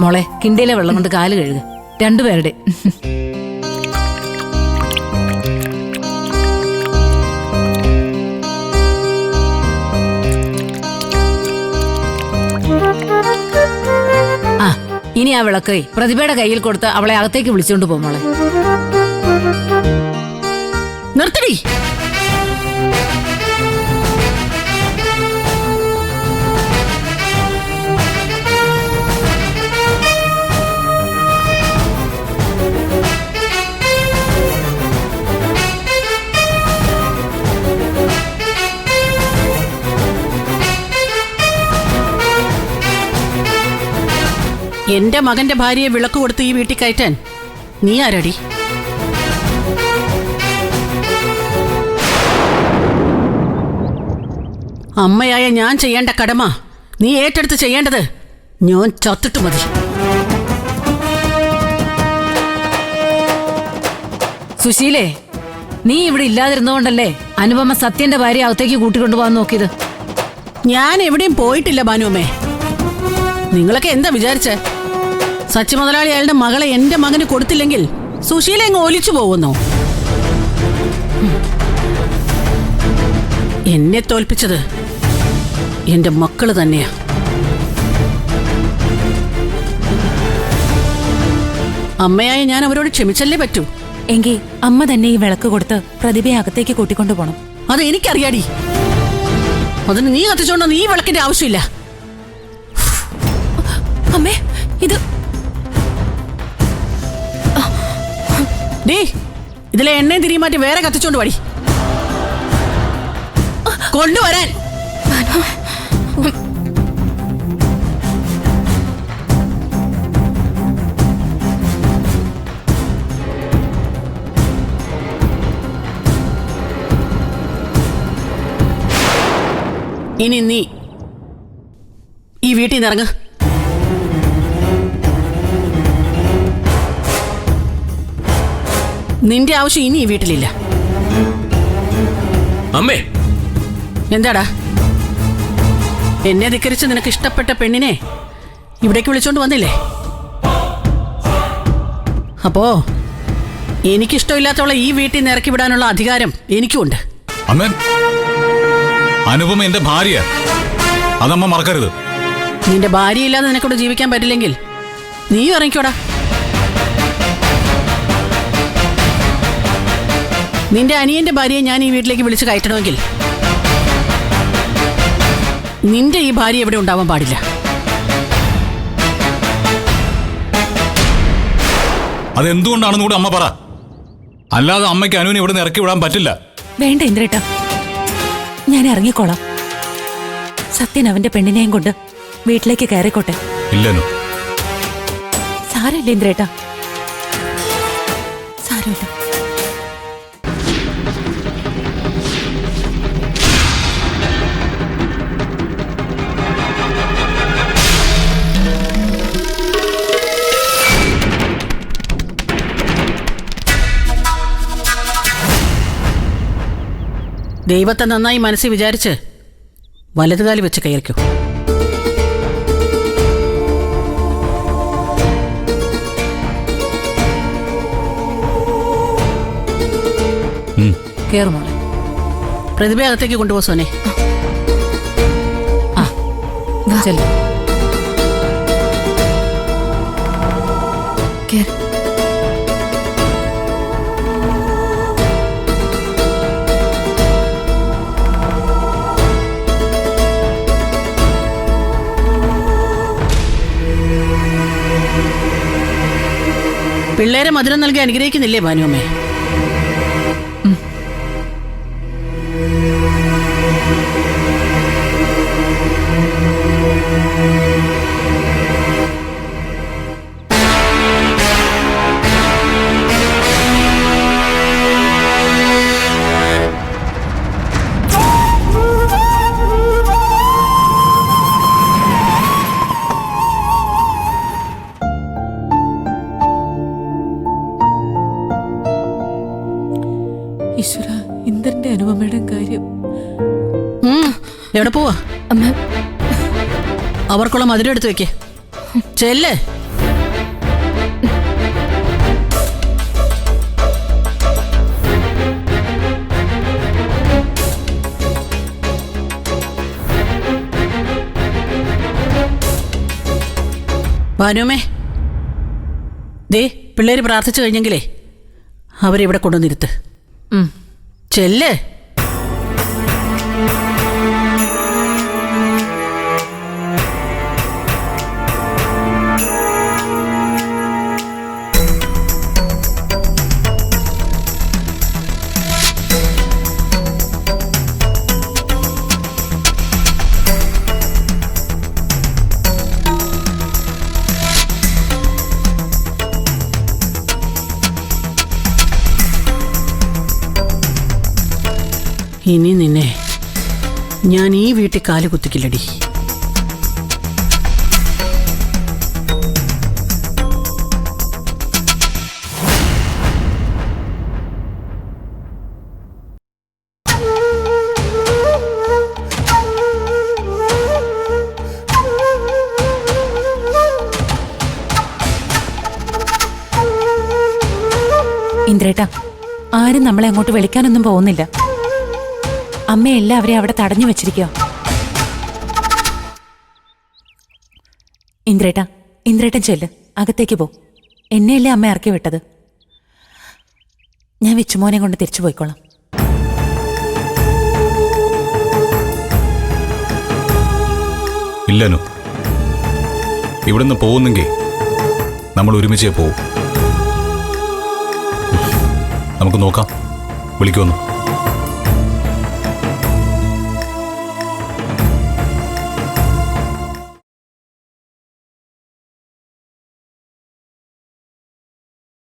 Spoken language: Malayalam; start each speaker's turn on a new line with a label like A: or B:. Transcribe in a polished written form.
A: മോളെ കിണ്ടിയിലെ വെള്ളം കൊണ്ട് കാല് കഴുകുക രണ്ടുപേരുടെ. ആ ഇനി ആ വിളക്കേ പ്രതിഭയുടെ കയ്യിൽ കൊടുത്ത് അവളെ അകത്തേക്ക് വിളിച്ചോണ്ട് പോ മോളെ.
B: നിർത്തടി. എന്റെ മകന്റെ ഭാര്യയെ വിളക്ക് കൊടുത്ത് ഈ വീട്ടിൽ കയറ്റാൻ നീ ആരടി? അമ്മയായ ഞാൻ ചെയ്യേണ്ട കടമ നീ ഏറ്റെടുത്ത് ചെയ്യേണ്ടത് ഞാൻ ചത്തിട്ട് മതി.
A: സുശീലേ, നീ ഇവിടെ ഇല്ലാതിരുന്നോണ്ടല്ലേ അനുപമ സത്യന്റെ ഭാര്യ അകത്തേക്ക് കൂട്ടിക്കൊണ്ടുപോകാൻ നോക്കിയത്.
B: ഞാൻ എവിടെയും പോയിട്ടില്ല ഭാനുവമ്മേ. നിങ്ങളൊക്കെ എന്താ വിചാരിച്ചേ? സച്ചി മുതലാളി അയാളുടെ മകളെ എന്റെ മകന് കൊടുത്തില്ലെങ്കിൽ സുശീല എങ്ങ് ഒലിച്ചു പോകുന്നു. എന്നെ തോൽപ്പിച്ചത് എന്റെ മക്കള് തന്നെയാ. അമ്മയായ ഞാൻ അവരോട് ക്ഷമിച്ചല്ലേ പറ്റൂ.
C: എങ്കിൽ അമ്മ തന്നെ ഈ വിളക്ക് കൊടുത്ത് പ്രതിഭയെ അകത്തേക്ക് കൂട്ടിക്കൊണ്ടു പോണം.
B: അത് എനിക്കറിയാടി. അതിന് നീ കത്തിച്ചോണ്ടോ നീ വിളക്കിന്റെ ആവശ്യമില്ല.
C: അമ്മേ, ഇത്
B: ഡേ, ഇതിലെ എണ്ണയും തിരിയും മാറ്റി വേറെ കത്തിച്ചോണ്ട് പാടി കൊണ്ടുവരാൻ. ഇനി നീ ഈ വീട്ടിൽ നിന്ന് ഇറങ്ങ്. നിന്റെ ആവശ്യം ഇനി ഈ വീട്ടിലില്ല.
D: അമ്മേ,
B: എന്താടാ? എന്നെ ധിക്കരിച്ച് നിനക്ക് ഇഷ്ടപ്പെട്ട പെണ്ണിനെ ഇവിടേക്ക് വിളിച്ചോണ്ട് വന്നില്ലേ? അപ്പോ എനിക്കിഷ്ടമില്ലാത്തവളെ ഈ വീട്ടിൽ നിന്ന് ഇറക്കി വിടാനുള്ള അധികാരം എനിക്കുമുണ്ട്.
E: അമ്മേ, അനുപമ എന്റെ ഭാര്യ, അതമ്മ മറക്കരുത്.
B: നിന്റെ ഭാര്യയില്ലാതെ നിനക്കൂടെ ജീവിക്കാൻ പറ്റില്ലെങ്കിൽ നീ ഇറങ്ങിക്കോടാ. നിന്റെ അനിയന്റെ ഭാര്യയെ ഞാൻ ഈ വീട്ടിലേക്ക് വിളിച്ച് കയറ്റണമെങ്കിൽ നിന്റെ ഈ ഭാര്യ എവിടെ ഉണ്ടാവാൻ പാടില്ല.
E: അതെന്തുകൊണ്ടാണെന്ന് കൂടെ അമ്മ പറ. അല്ലാതെ അമ്മയ്ക്ക് അനുവിനെ ഇവിടെ നിന്ന് ഇറക്കി വിടാൻ പറ്റില്ല.
C: വേണ്ട ഇന്ദ്രേട്ടാ, ഞാൻ ഇറങ്ങിക്കോളാം. സത്യൻ അവന്റെ പെണ്ണിനെയും കൊണ്ട് വീട്ടിലേക്ക് കയറിക്കോട്ടെ.
E: ഇല്ലനോ,
C: സാരമില്ല ഇന്ദ്രേട്ടാ, സാരമില്ല.
B: ദൈവത്തെ നന്നായി മനസ്സിൽ വിചാരിച്ച് വലതുകാലി വെച്ച് കയറിക്കോ.
A: കേറുമോളെ.
B: പ്രതിഭ അകത്തേക്ക് കൊണ്ടുപോ സോനെ.
A: ചെല്ലു.
B: പിള്ളേരെ മധുരം നൽകി അനുഗ്രഹിക്കുന്നില്ലേ ഭാനുവമ്മേ?
C: ഈശ്വര, ഇന്ദ്രന്റെ അനുപമയുടെ കാര്യം.
B: എവിടെ പോവാ?
C: അമ്മ,
B: അവർക്കുള്ള മധുരം എടുത്ത് വെക്കേ. ചെല്ലേ. ഭാനുമേ, ദേ പിള്ളേര് പ്രാർത്ഥിച്ചു കഴിഞ്ഞെങ്കിലേ അവരിവിടെ കൊണ്ടുവന്നിരുത്ത്. ചെല്ലേ. ഇനി നിന്നെ ഞാൻ ഈ വീട്ടിൽ കാല് കുത്തിക്കില്ലടി.
C: ഇന്ദ്രേട്ടാ, ആരും നമ്മളെ അങ്ങോട്ട് വിളിക്കാനൊന്നും പോകുന്നില്ല. അമ്മ എല്ലാവരെയും അവിടെ തടഞ്ഞു വെച്ചിരിക്കുക. ഇന്ദ്രേട്ടൻ ചെല്ല്, അകത്തേക്ക് പോ. എന്നെയല്ലേ അമ്മ ഇറക്കി വിട്ടത്. ഞാൻ വിച്ചുമോനെ കൊണ്ട് തിരിച്ചു പോയിക്കോളാം.
E: ഇല്ലനു, ഇവിടുന്ന് പോകുന്നെങ്കിൽ നമ്മൾ ഒരുമിച്ചേ പോവും. നമുക്ക് നോക്കാം, വിളിക്കുമെന്നു.